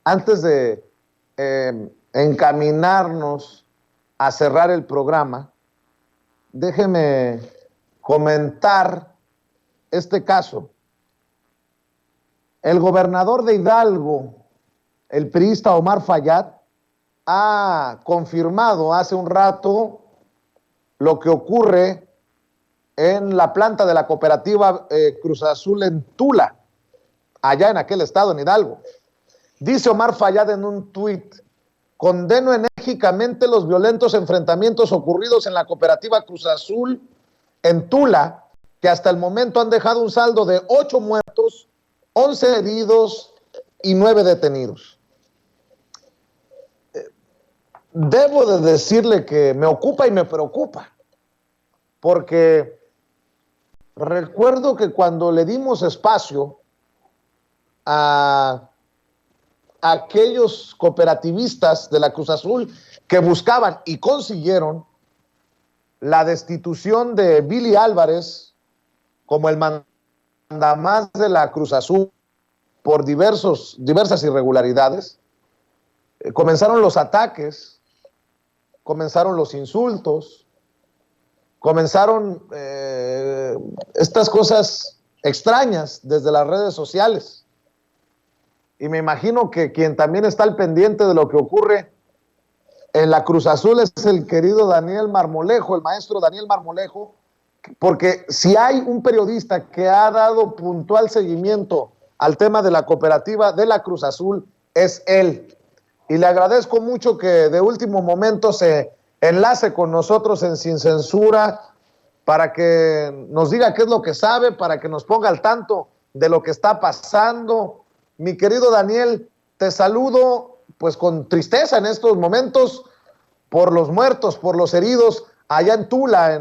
Antes de encaminarnos a cerrar el programa, déjeme comentar este caso. El gobernador de Hidalgo, el priista Omar Fayad, ha confirmado hace un rato lo que ocurre en la planta de la cooperativa Cruz Azul en Tula, allá en aquel estado, en Hidalgo. Dice Omar Fayad en un tuit: condeno enérgicamente los violentos enfrentamientos ocurridos en la cooperativa Cruz Azul en Tula, que hasta el momento han dejado un saldo de 8 muertos, 11 heridos y 9 detenidos. Debo de decirle que me ocupa y me preocupa, porque recuerdo que cuando le dimos espacio a aquellos cooperativistas de la Cruz Azul que buscaban y consiguieron la destitución de Billy Álvarez como el mandamás de la Cruz Azul por diversas irregularidades, comenzaron los ataques, comenzaron los insultos, comenzaron estas cosas extrañas desde las redes sociales. Y me imagino que quien también está al pendiente de lo que ocurre en la Cruz Azul es el querido Daniel Marmolejo, el maestro Daniel Marmolejo, porque si hay un periodista que ha dado puntual seguimiento al tema de la cooperativa de la Cruz Azul, es él. Y le agradezco mucho que de último momento se enlace con nosotros en Sin Censura para que nos diga qué es lo que sabe, para que nos ponga al tanto de lo que está pasando. Mi querido Daniel, te saludo pues con tristeza en estos momentos por los muertos, por los heridos allá en Tula,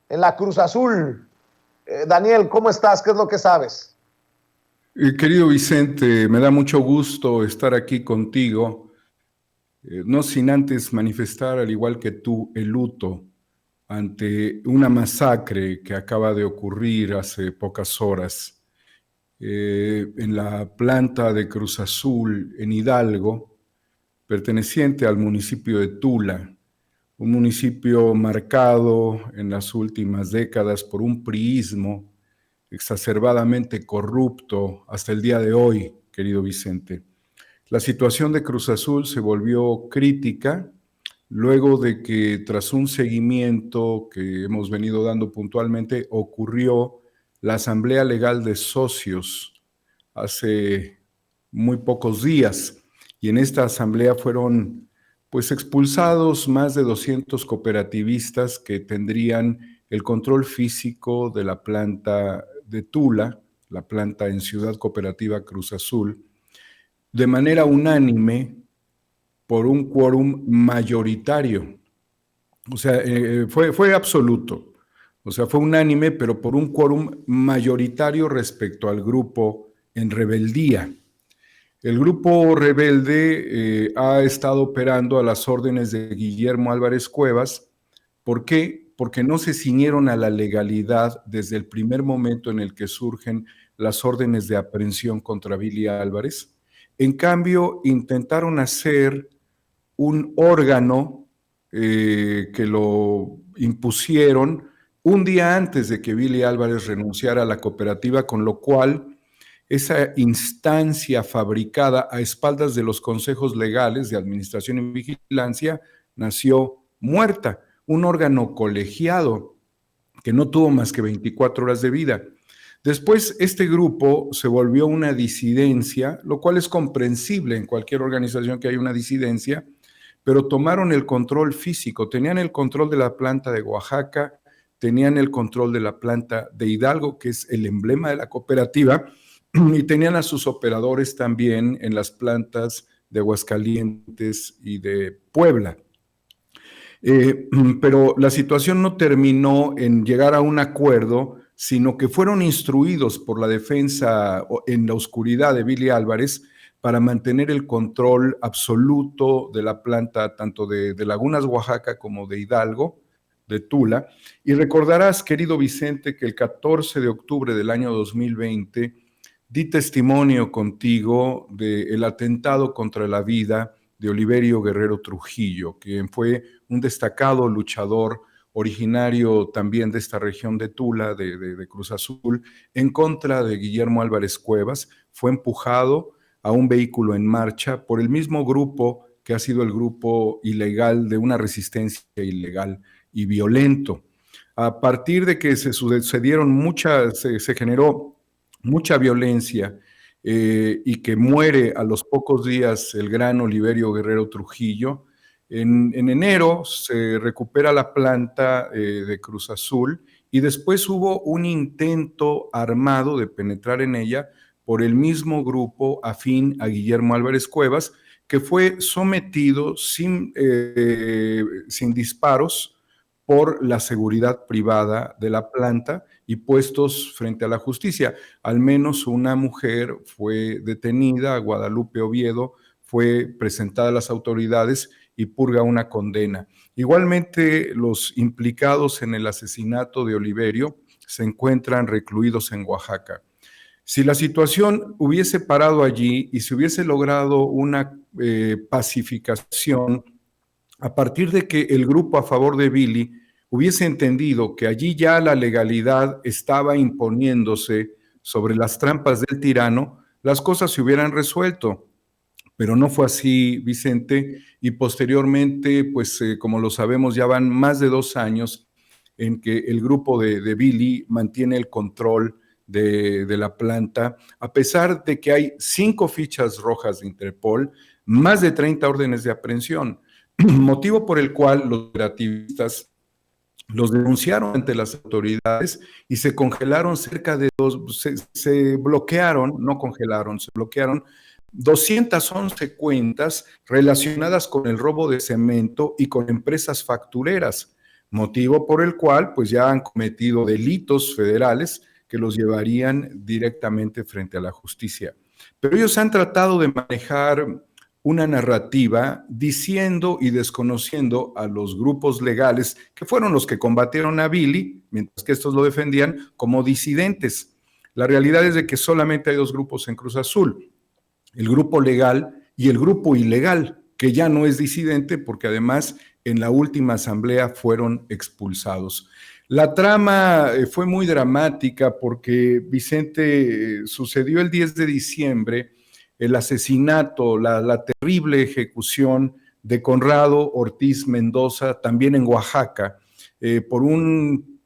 en la Cruz Azul. Daniel, ¿cómo estás? ¿Qué es lo que sabes? Querido Vicente, me da mucho gusto estar aquí contigo, no sin antes manifestar, al igual que tú, el luto ante una masacre que acaba de ocurrir hace pocas horas en la planta de Cruz Azul en Hidalgo, perteneciente al municipio de Tula, un municipio marcado en las últimas décadas por un priismo exacerbadamente corrupto hasta el día de hoy, querido Vicente. La situación de Cruz Azul se volvió crítica luego de que, tras un seguimiento que hemos venido dando puntualmente, ocurrió la Asamblea Legal de Socios hace muy pocos días, y en esta asamblea fueron pues expulsados más de 200 cooperativistas que tendrían el control físico de la planta de Tula, la planta en Ciudad Cooperativa Cruz Azul, de manera unánime por un quórum mayoritario. O sea, fue absoluto. O sea, fue unánime, pero por un quórum mayoritario respecto al grupo en rebeldía. El grupo rebelde ha estado operando a las órdenes de Guillermo Álvarez Cuevas. ¿Por qué? Porque no se ciñeron a la legalidad desde el primer momento en el que surgen las órdenes de aprehensión contra Billy Álvarez. En cambio, intentaron hacer un órgano que lo impusieron un día antes de que Billy Álvarez renunciara a la cooperativa, con lo cual esa instancia fabricada a espaldas de los consejos legales de administración y vigilancia nació muerta, un órgano colegiado que no tuvo más que 24 horas de vida. Después, este grupo se volvió una disidencia, lo cual es comprensible en cualquier organización que haya una disidencia, pero tomaron el control físico, tenían el control de la planta de Oaxaca, tenían el control de la planta de Hidalgo, que es el emblema de la cooperativa, y tenían a sus operadores también en las plantas de Aguascalientes y de Puebla. Pero la situación no terminó en llegar a un acuerdo, sino que fueron instruidos por la defensa en la oscuridad de Billy Álvarez para mantener el control absoluto de la planta tanto de Lagunas, Oaxaca, como de Hidalgo, de Tula. Y recordarás, querido Vicente, que el 14 de octubre del año 2020 di testimonio contigo del atentado contra la vida de Oliverio Guerrero Trujillo, quien fue un destacado luchador originario también de esta región de Tula, de Cruz Azul, en contra de Guillermo Álvarez Cuevas. Fue empujado a un vehículo en marcha por el mismo grupo que ha sido el grupo ilegal de una resistencia ilegal y violento. A partir de que se generó mucha violencia y que muere a los pocos días el gran Oliverio Guerrero Trujillo, en enero se recupera la planta de Cruz Azul y después hubo un intento armado de penetrar en ella por el mismo grupo afín a Guillermo Álvarez Cuevas, que fue sometido sin disparos por la seguridad privada de la planta y puestos frente a la justicia. Al menos una mujer fue detenida, Guadalupe Oviedo, fue presentada a las autoridades y purga una condena. Igualmente, los implicados en el asesinato de Oliverio se encuentran recluidos en Oaxaca. Si la situación hubiese parado allí y se hubiese logrado una pacificación, a partir de que el grupo a favor de Billy hubiese entendido que allí ya la legalidad estaba imponiéndose sobre las trampas del tirano, las cosas se hubieran resuelto. Pero no fue así, Vicente, y posteriormente, pues como lo sabemos, ya van más de 2 años en que el grupo de Billy mantiene el control de la planta, a pesar de que hay 5 fichas rojas de Interpol, más de 30 órdenes de aprehensión, motivo por el cual los operativistas los denunciaron ante las autoridades y se congelaron se bloquearon, no congelaron, se bloquearon 211 cuentas relacionadas con el robo de cemento y con empresas factureras, motivo por el cual pues ya han cometido delitos federales que los llevarían directamente frente a la justicia. Pero ellos han tratado de manejar una narrativa diciendo y desconociendo a los grupos legales que fueron los que combatieron a Billy, mientras que estos lo defendían como disidentes. La realidad es de que solamente hay 2 grupos en Cruz Azul, el grupo legal y el grupo ilegal, que ya no es disidente porque además en la última asamblea fueron expulsados. La trama fue muy dramática porque, Vicente, sucedió el 10 de diciembre el asesinato, la terrible ejecución de Conrado Ortiz Mendoza, también en Oaxaca, por un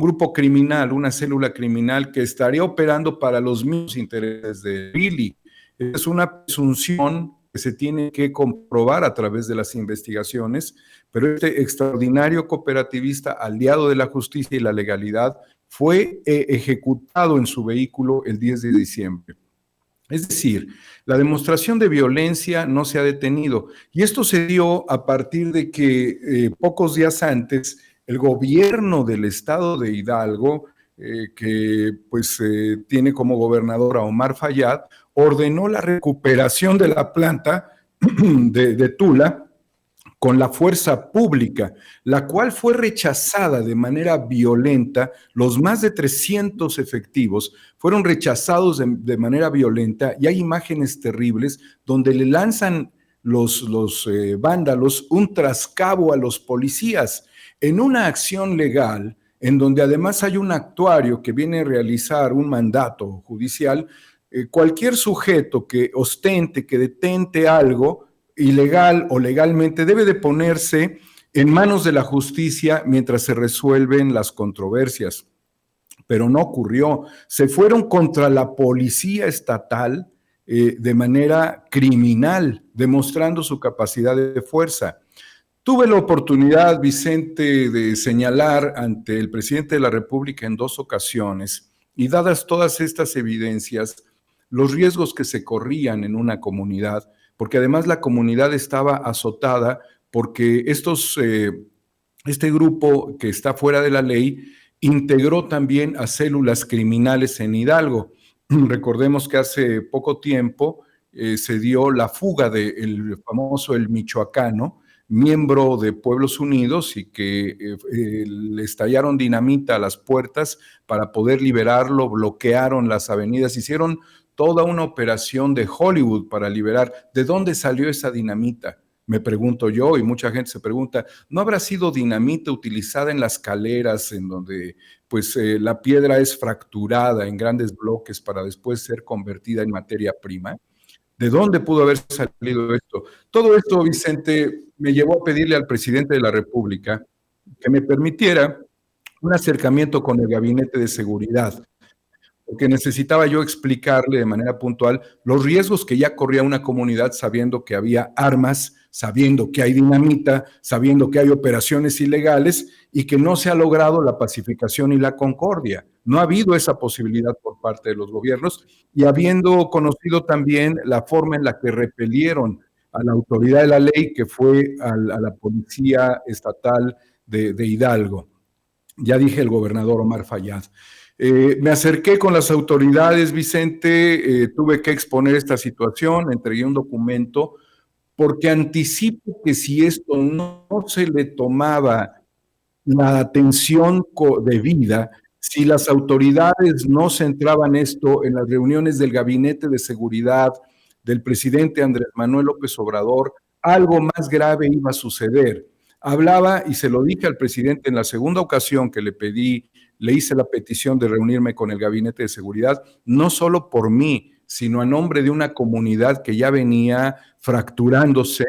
grupo criminal, una célula criminal que estaría operando para los mismos intereses de Billy. Es una presunción que se tiene que comprobar a través de las investigaciones, pero este extraordinario cooperativista, aliado de la justicia y la legalidad, fue ejecutado en su vehículo el 10 de diciembre. Es decir, la demostración de violencia no se ha detenido. Y esto se dio a partir de que pocos días antes el gobierno del estado de Hidalgo, que pues tiene como gobernador a Omar Fayad, ordenó la recuperación de la planta de Tula con la fuerza pública, la cual fue rechazada de manera violenta. Los más de 300 efectivos fueron rechazados de manera violenta y hay imágenes terribles donde le lanzan los vándalos un trascabo a los policías en una acción legal en donde además hay un actuario que viene a realizar un mandato judicial. Cualquier sujeto que ostente, que detente algo ilegal o legalmente, debe de ponerse en manos de la justicia mientras se resuelven las controversias. Pero no ocurrió. Se fueron contra la policía estatal de manera criminal, demostrando su capacidad de fuerza. Tuve la oportunidad, Vicente, de señalar ante el presidente de la República en 2 ocasiones, y dadas todas estas evidencias, los riesgos que se corrían en una comunidad, porque además la comunidad estaba azotada porque este grupo que está fuera de la ley integró también a células criminales en Hidalgo. Recordemos que hace poco tiempo se dio la fuga del famoso El Michoacano, miembro de Pueblos Unidos y que le estallaron dinamita a las puertas para poder liberarlo, bloquearon las avenidas, hicieron toda una operación de Hollywood para liberar. ¿De dónde salió esa dinamita? Me pregunto yo, y mucha gente se pregunta, ¿no habrá sido dinamita utilizada en las caleras en donde pues la piedra es fracturada en grandes bloques para después ser convertida en materia prima? ¿De dónde pudo haber salido esto? Todo esto, Vicente, me llevó a pedirle al presidente de la República que me permitiera un acercamiento con el Gabinete de Seguridad, porque necesitaba yo explicarle de manera puntual los riesgos que ya corría una comunidad sabiendo que había armas, sabiendo que hay dinamita, sabiendo que hay operaciones ilegales y que no se ha logrado la pacificación y la concordia. No ha habido esa posibilidad por parte de los gobiernos y habiendo conocido también la forma en la que repelieron a la autoridad de la ley, que fue a la policía estatal de Hidalgo. Ya dije el gobernador Omar Fayad. Me acerqué con las autoridades, Vicente, tuve que exponer esta situación, entregué un documento, porque anticipo que si esto no se le tomaba la atención debida, si las autoridades no centraban esto en las reuniones del Gabinete de Seguridad del presidente Andrés Manuel López Obrador, algo más grave iba a suceder. Hablaba, y se lo dije al presidente en la segunda ocasión que le hice la petición de reunirme con el Gabinete de Seguridad, no solo por mí, sino a nombre de una comunidad que ya venía fracturándose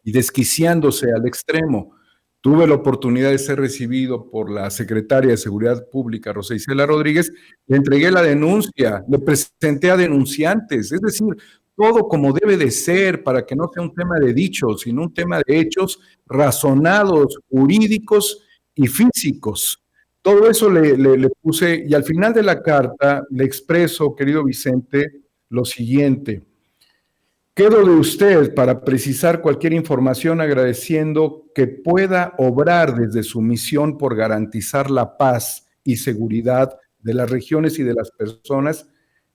y desquiciándose al extremo. Tuve la oportunidad de ser recibido por la secretaria de Seguridad Pública, Rosa Isela Rodríguez, le entregué la denuncia, le presenté a denunciantes, es decir, todo como debe de ser para que no sea un tema de dichos, sino un tema de hechos razonados, jurídicos y físicos. Todo eso le puse, y al final de la carta le expreso, querido Vicente, lo siguiente. Quedo de usted para precisar cualquier información agradeciendo que pueda obrar desde su misión por garantizar la paz y seguridad de las regiones y de las personas,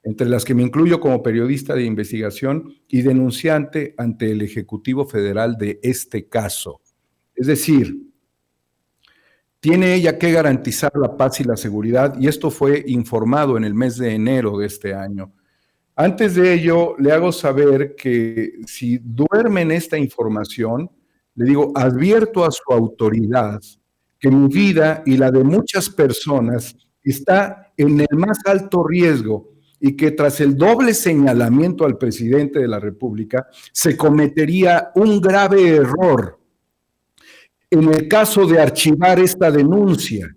entre las que me incluyo como periodista de investigación y denunciante ante el Ejecutivo Federal de este caso. Es decir, tiene ella que garantizar la paz y la seguridad, y esto fue informado en el mes de enero de este año. Antes de ello, le hago saber que si duerme en esta información, le digo, advierto a su autoridad que mi vida y la de muchas personas está en el más alto riesgo y que tras el doble señalamiento al presidente de la República se cometería un grave error en el caso de archivar esta denuncia,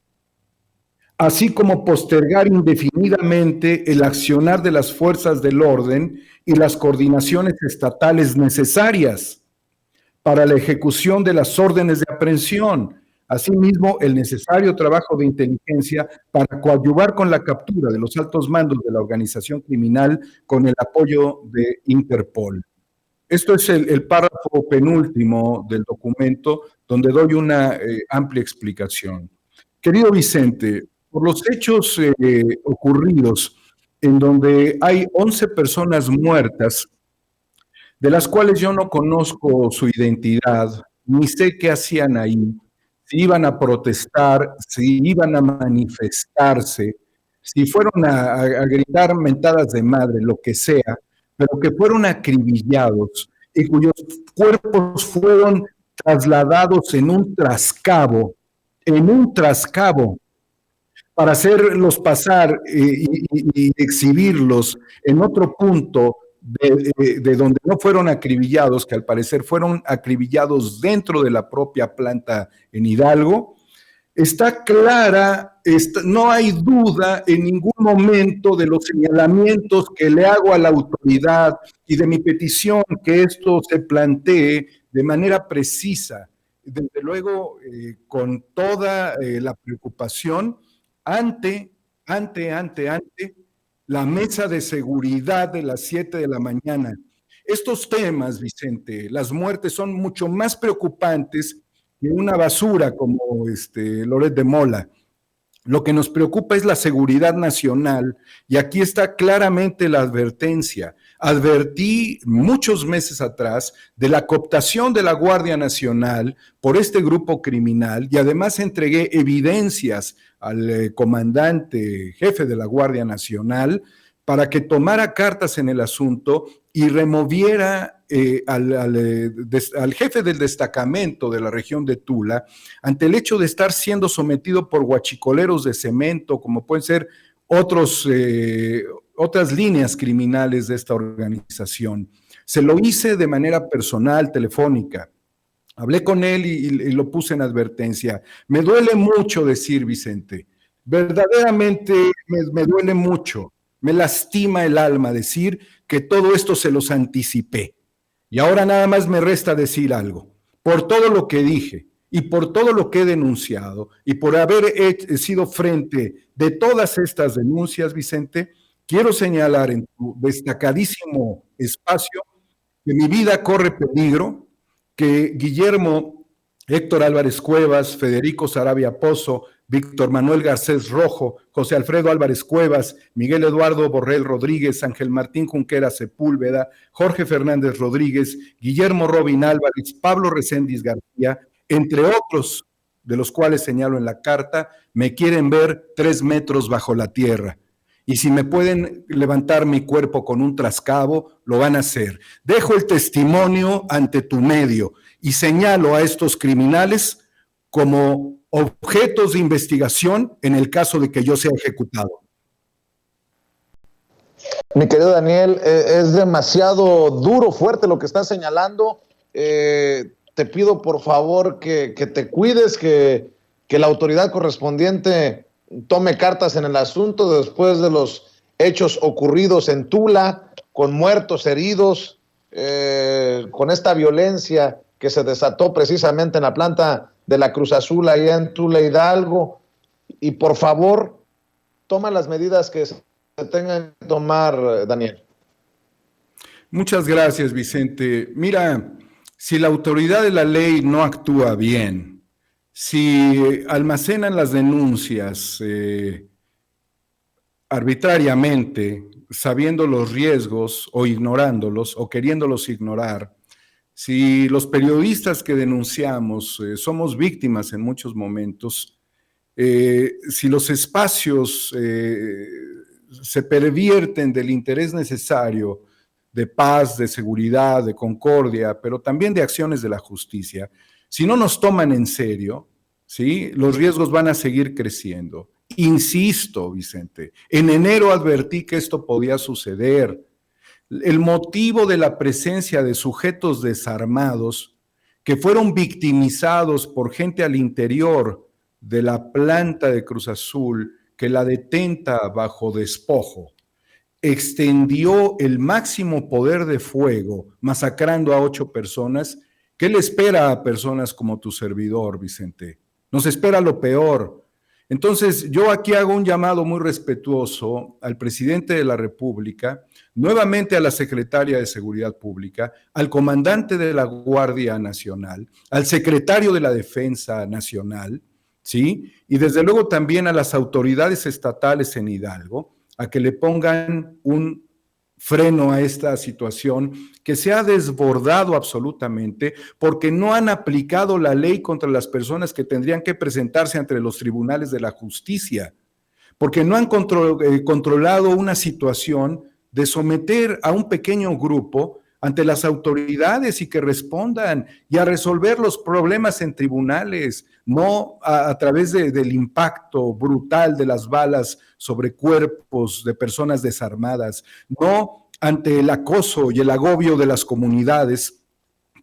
así como postergar indefinidamente el accionar de las fuerzas del orden y las coordinaciones estatales necesarias para la ejecución de las órdenes de aprehensión, asimismo el necesario trabajo de inteligencia para coadyuvar con la captura de los altos mandos de la organización criminal con el apoyo de Interpol. Esto es el párrafo penúltimo del documento donde doy una amplia explicación. Querido Vicente, por los hechos ocurridos en donde hay 11 personas muertas, de las cuales yo no conozco su identidad, ni sé qué hacían ahí, si iban a protestar, si iban a manifestarse, si fueron a gritar mentadas de madre, lo que sea, pero que fueron acribillados y cuyos cuerpos fueron trasladados en un trascabo, para hacerlos pasar y exhibirlos en otro punto de donde no fueron acribillados, que al parecer fueron acribillados dentro de la propia planta en Hidalgo. Está clara, no hay duda en ningún momento de los señalamientos que le hago a la autoridad y de mi petición que esto se plantee de manera precisa, desde luego con toda la preocupación ante la mesa de seguridad de las 7 de la mañana. Estos temas, Vicente, las muertes son mucho más preocupantes que una basura como Loret de Mola. Lo que nos preocupa es la seguridad nacional y aquí está claramente la advertencia. advertí muchos meses atrás de la cooptación de la Guardia Nacional por este grupo criminal y además entregué evidencias al comandante jefe de la Guardia Nacional para que tomara cartas en el asunto y removiera al jefe del destacamento de la región de Tula ante el hecho de estar siendo sometido por guachicoleros de cemento, como pueden ser otras líneas criminales de esta organización. Se lo hice de manera personal, telefónica. Hablé con él y lo puse en advertencia. Me duele mucho decir, Vicente, verdaderamente me duele mucho. Me lastima el alma decir que todo esto se los anticipé. Y ahora nada más me resta decir algo. Por todo lo que dije y por todo lo que he denunciado y por haber sido frente de todas estas denuncias, Vicente, quiero señalar en tu destacadísimo espacio que mi vida corre peligro, que Guillermo Héctor Álvarez Cuevas, Federico Sarabia Pozo, Víctor Manuel Garcés Rojo, José Alfredo Álvarez Cuevas, Miguel Eduardo Borrell Rodríguez, Ángel Martín Junquera Sepúlveda, Jorge Fernández Rodríguez, Guillermo Robin Álvarez, Pablo Reséndiz García, entre otros de los cuales señalo en la carta, me quieren ver 3 metros bajo la tierra. Y si me pueden levantar mi cuerpo con un trascabo, lo van a hacer. Dejo el testimonio ante tu medio y señalo a estos criminales como objetos de investigación en el caso de que yo sea ejecutado. Mi querido Daniel, es demasiado duro, fuerte lo que estás señalando. Te pido por favor que te cuides, que la autoridad correspondiente tome cartas en el asunto después de los hechos ocurridos en Tula, con muertos, heridos, con esta violencia que se desató precisamente en la planta de la Cruz Azul allá en Tula, Hidalgo. Y por favor, toma las medidas que se tengan que tomar, Daniel. Muchas gracias, Vicente. Mira, si la autoridad de la ley no actúa bien, si almacenan las denuncias arbitrariamente, sabiendo los riesgos o ignorándolos o queriéndolos ignorar, si los periodistas que denunciamos somos víctimas en muchos momentos, si los espacios se pervierten del interés necesario de paz, de seguridad, de concordia, pero también de acciones de la justicia, si no nos toman en serio, ¿sí?, los riesgos van a seguir creciendo. Insisto, Vicente, en enero advertí que esto podía suceder. El motivo de la presencia de sujetos desarmados que fueron victimizados por gente al interior de la planta de Cruz Azul que la detenta bajo despojo, extendió el máximo poder de fuego, masacrando a 8 personas. ¿Qué le espera a personas como tu servidor, Vicente? Nos espera lo peor. Entonces, yo aquí hago un llamado muy respetuoso al presidente de la República, nuevamente a la secretaria de Seguridad Pública, al comandante de la Guardia Nacional, al secretario de la Defensa Nacional, ¿sí?, y desde luego también a las autoridades estatales en Hidalgo, a que le pongan un freno a esta situación que se ha desbordado absolutamente porque no han aplicado la ley contra las personas que tendrían que presentarse ante los tribunales de la justicia, porque no han controlado una situación de someter a un pequeño grupo ante las autoridades y que respondan y a resolver los problemas en tribunales, no a través del impacto brutal de las balas sobre cuerpos de personas desarmadas, no ante el acoso y el agobio de las comunidades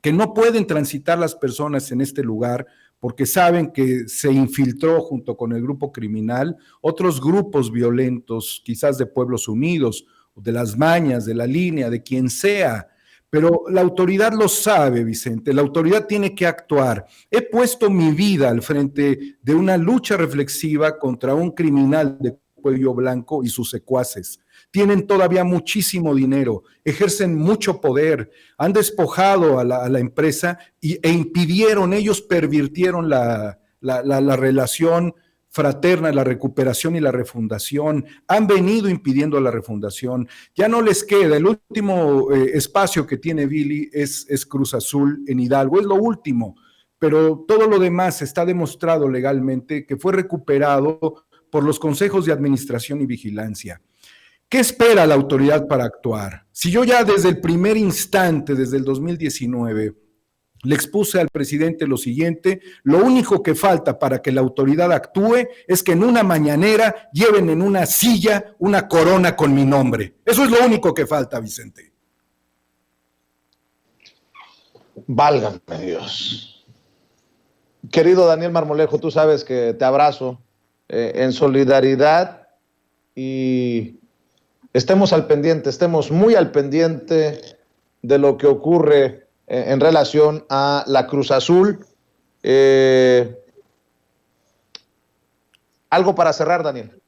que no pueden transitar las personas en este lugar porque saben que se infiltró junto con el grupo criminal otros grupos violentos, quizás de Pueblos Unidos, de las Mañas, de la Línea, de quien sea. Pero la autoridad lo sabe, Vicente, la autoridad tiene que actuar. He puesto mi vida al frente de una lucha reflexiva contra un criminal de cuello blanco y sus secuaces. Tienen todavía muchísimo dinero, ejercen mucho poder, han despojado a la empresa e impidieron, ellos pervirtieron la relación fraterna, la recuperación y la refundación, han venido impidiendo la refundación, ya no les queda, el último espacio que tiene Billy es Cruz Azul en Hidalgo, es lo último, pero todo lo demás está demostrado legalmente que fue recuperado por los consejos de administración y vigilancia. ¿Qué espera la autoridad para actuar? Si yo ya desde el primer instante, desde el 2019, le expuse al presidente lo siguiente: lo único que falta para que la autoridad actúe es que en una mañanera lleven en una silla una corona con mi nombre. Eso es lo único que falta, Vicente. Válgame Dios. Querido Daniel Marmolejo, tú sabes que te abrazo en solidaridad y estemos muy al pendiente de lo que ocurre en relación a la Cruz Azul. ¿Algo para cerrar, Daniel?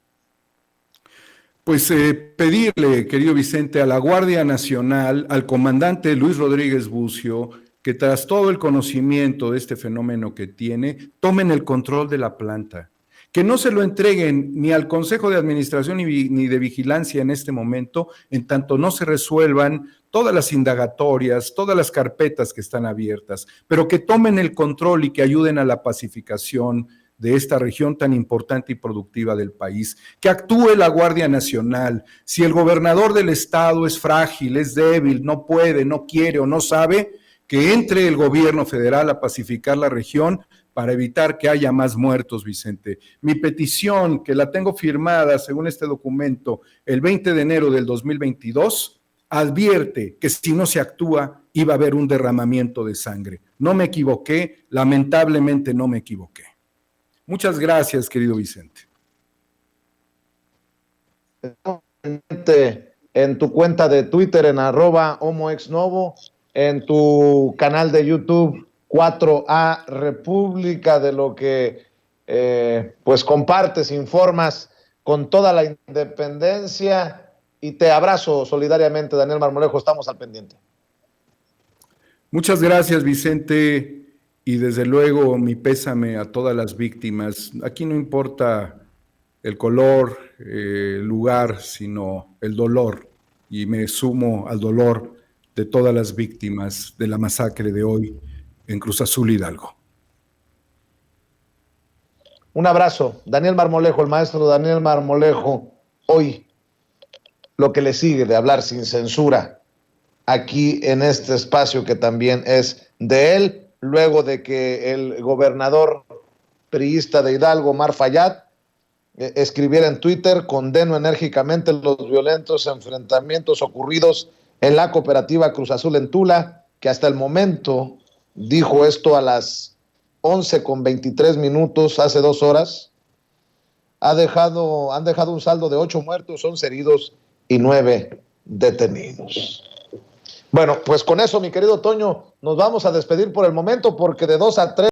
Pues pedirle, querido Vicente, a la Guardia Nacional, al comandante Luis Rodríguez Bucio, que tras todo el conocimiento de este fenómeno que tiene, tomen el control de la planta, que no se lo entreguen ni al Consejo de Administración ni de Vigilancia en este momento, en tanto no se resuelvan todas las indagatorias, todas las carpetas que están abiertas, pero que tomen el control y que ayuden a la pacificación de esta región tan importante y productiva del país, que actúe la Guardia Nacional. Si el gobernador del estado es frágil, es débil, no puede, no quiere o no sabe, que entre el gobierno federal a pacificar la región para evitar que haya más muertos, Vicente. Mi petición, que la tengo firmada según este documento el 20 de enero del 2022, advierte que si no se actúa iba a haber un derramamiento de sangre. No me equivoqué, lamentablemente no me equivoqué. Muchas gracias, querido Vicente. En tu cuenta de Twitter, en @homoexnovo, en tu canal de YouTube 4A República, de lo que pues compartes, informas con toda la independencia, y te abrazo solidariamente, Daniel Marmolejo, estamos al pendiente. Muchas gracias, Vicente. Y desde luego mi pésame a todas las víctimas. Aquí no importa el color, el lugar, sino el dolor. Y me sumo al dolor de todas las víctimas de la masacre de hoy en Cruz Azul, Hidalgo. Un abrazo. Daniel Marmolejo, el maestro Daniel Marmolejo, hoy lo que le sigue de hablar sin censura aquí en este espacio que también es de él, luego de que el gobernador priista de Hidalgo, Omar Fayad, escribiera en Twitter: condeno enérgicamente los violentos enfrentamientos ocurridos en la cooperativa Cruz Azul en Tula, que hasta el momento, dijo esto a las 11:23, hace 2 horas, han dejado un saldo de 8 muertos, 11 heridos y 9 detenidos. Bueno, pues con eso, mi querido Toño, nos vamos a despedir por el momento, porque de 2 a 3